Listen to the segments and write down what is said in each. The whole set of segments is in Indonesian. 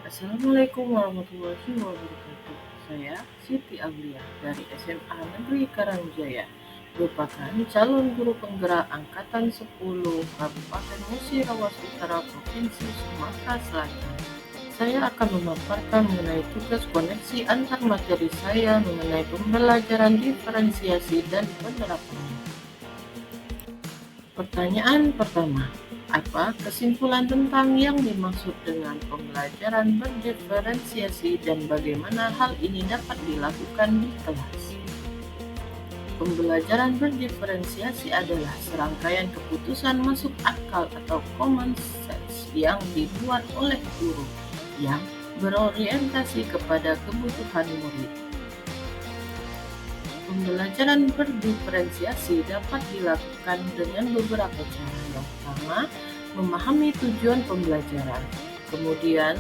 Assalamualaikum warahmatullahi wabarakatuh. Saya Siti Aulia dari SMA Negeri Karangjaya, merupakan calon guru penggerak Angkatan 10 Kabupaten Musirawas Utara Provinsi Sumatera Selatan. Saya akan memaparkan mengenai tugas koneksi antar materi saya mengenai pembelajaran diferensiasi dan penerapannya. Pertanyaan pertama, apa kesimpulan tentang yang dimaksud dengan pembelajaran berdiferensiasi dan bagaimana hal ini dapat dilakukan di kelas? Pembelajaran berdiferensiasi adalah serangkaian keputusan masuk akal atau common sense yang dibuat oleh guru yang berorientasi kepada kebutuhan murid. Pembelajaran berdiferensiasi dapat dilakukan dengan beberapa cara. Yang pertama, memahami tujuan pembelajaran. Kemudian,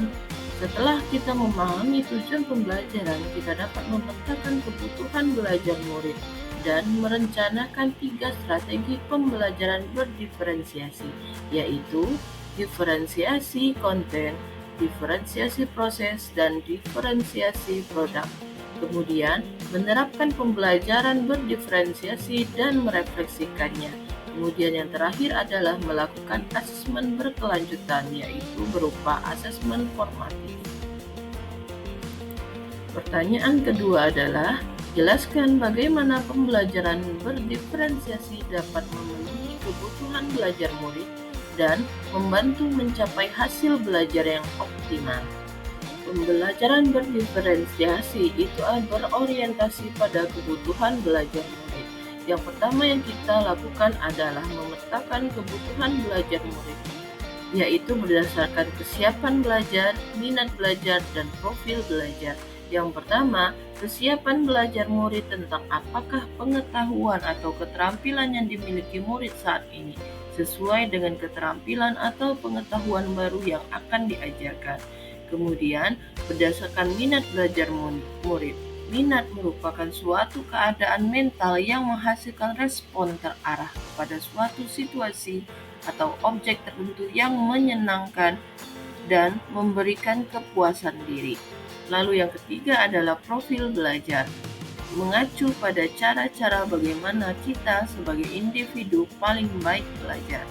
setelah kita memahami tujuan pembelajaran, kita dapat memetakan kebutuhan belajar murid dan merencanakan 3 strategi pembelajaran berdiferensiasi, yaitu diferensiasi konten, diferensiasi proses, dan diferensiasi produk. Kemudian, menerapkan pembelajaran berdiferensiasi dan merefleksikannya. Kemudian yang terakhir adalah melakukan asesmen berkelanjutan, yaitu berupa asesmen formatif. Pertanyaan kedua adalah, jelaskan bagaimana pembelajaran berdiferensiasi dapat memenuhi kebutuhan belajar murid dan membantu mencapai hasil belajar yang optimal. Pembelajaran berdiferensiasi itu berorientasi pada kebutuhan belajar murid. Yang pertama yang kita lakukan adalah memetakan kebutuhan belajar murid, yaitu berdasarkan kesiapan belajar, minat belajar, dan profil belajar. Yang pertama, kesiapan belajar murid tentang apakah pengetahuan atau keterampilan yang dimiliki murid saat ini sesuai dengan keterampilan atau pengetahuan baru yang akan diajarkan. Kemudian, berdasarkan minat belajar murid. Minat merupakan suatu keadaan mental yang menghasilkan respon terarah kepada suatu situasi atau objek tertentu yang menyenangkan dan memberikan kepuasan diri. Lalu yang ketiga adalah profil belajar, mengacu pada cara-cara bagaimana kita sebagai individu paling baik belajar.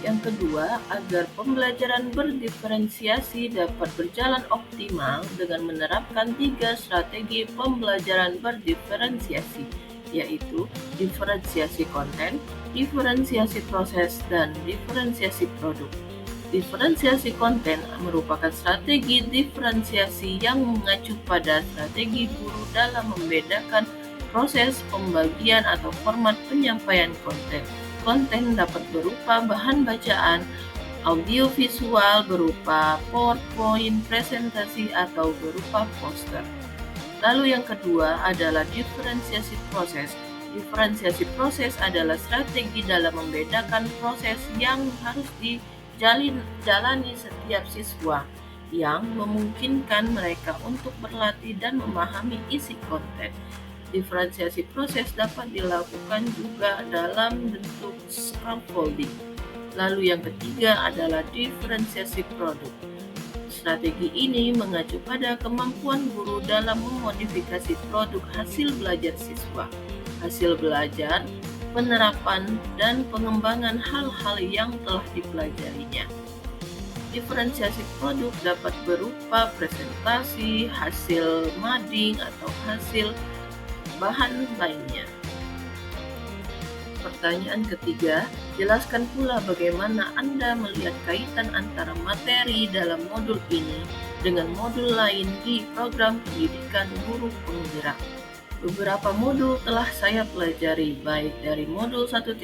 Yang kedua, agar pembelajaran berdiferensiasi dapat berjalan optimal dengan menerapkan 3 strategi pembelajaran berdiferensiasi, yaitu diferensiasi konten, diferensiasi proses, dan diferensiasi produk. Diferensiasi konten merupakan strategi diferensiasi yang mengacu pada strategi guru dalam membedakan proses pembagian atau format penyampaian konten. Konten dapat berupa bahan bacaan, audiovisual berupa PowerPoint, presentasi, atau berupa poster. Lalu yang kedua adalah diferensiasi proses. Diferensiasi proses adalah strategi dalam membedakan proses yang harus dijalani setiap siswa yang memungkinkan mereka untuk berlatih dan memahami isi konten. Diferensiasi proses dapat dilakukan juga dalam bentuk scaffolding. Lalu yang ketiga adalah diferensiasi produk. Strategi ini mengacu pada kemampuan guru dalam memodifikasi produk hasil belajar siswa, hasil belajar, penerapan, dan pengembangan hal-hal yang telah dipelajarinya. Diferensiasi produk dapat berupa presentasi, hasil mading, atau hasil bahan lainnya. Pertanyaan ketiga, jelaskan pula bagaimana Anda melihat kaitan antara materi dalam modul ini dengan modul lain di program pendidikan guru penggerak. Beberapa modul telah saya pelajari, baik dari modul 1.1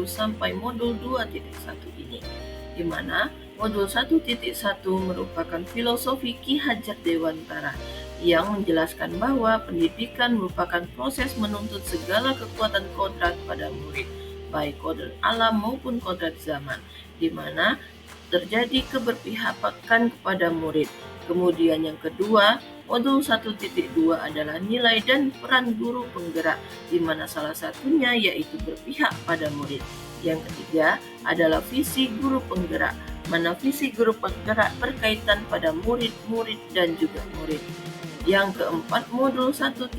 sampai modul 2.1 ini, di mana modul 1.1 merupakan filosofi Ki Hajar Dewantara yang menjelaskan bahwa pendidikan merupakan proses menuntut segala kekuatan kodrat pada murid, baik kodrat alam maupun kodrat zaman, di mana terjadi keberpihakan kepada murid. Kemudian yang kedua, modul 1.2 adalah nilai dan peran guru penggerak, di mana salah satunya yaitu berpihak pada murid. Yang ketiga adalah visi guru penggerak. mana visi guru penggerak berkaitan pada murid-murid dan juga murid. Yang keempat, modul 1.4,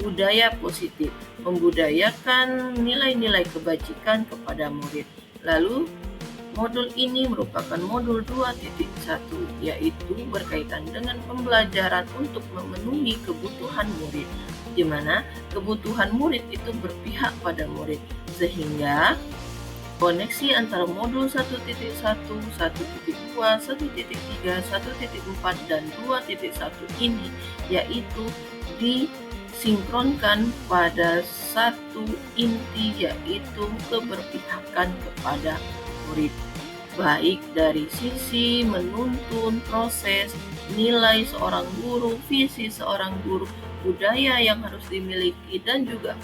budaya positif, membudayakan nilai-nilai kebajikan kepada murid. Lalu, modul ini merupakan modul 2.1, yaitu berkaitan dengan pembelajaran untuk memenuhi kebutuhan murid, di mana kebutuhan murid itu berpihak pada murid, sehingga koneksi antara modul 1.1, 1.2, 1.3, 1.4, dan 2.1 ini yaitu disinkronkan pada satu inti, yaitu keberpihakan kepada murid, baik dari sisi menuntun proses, nilai seorang guru, visi seorang guru, budaya yang harus dimiliki, dan juga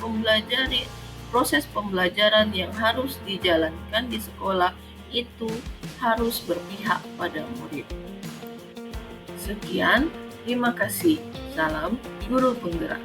proses pembelajaran yang harus dijalankan di sekolah itu harus berpihak pada murid. Sekian, terima kasih. Salam Guru Penggerak.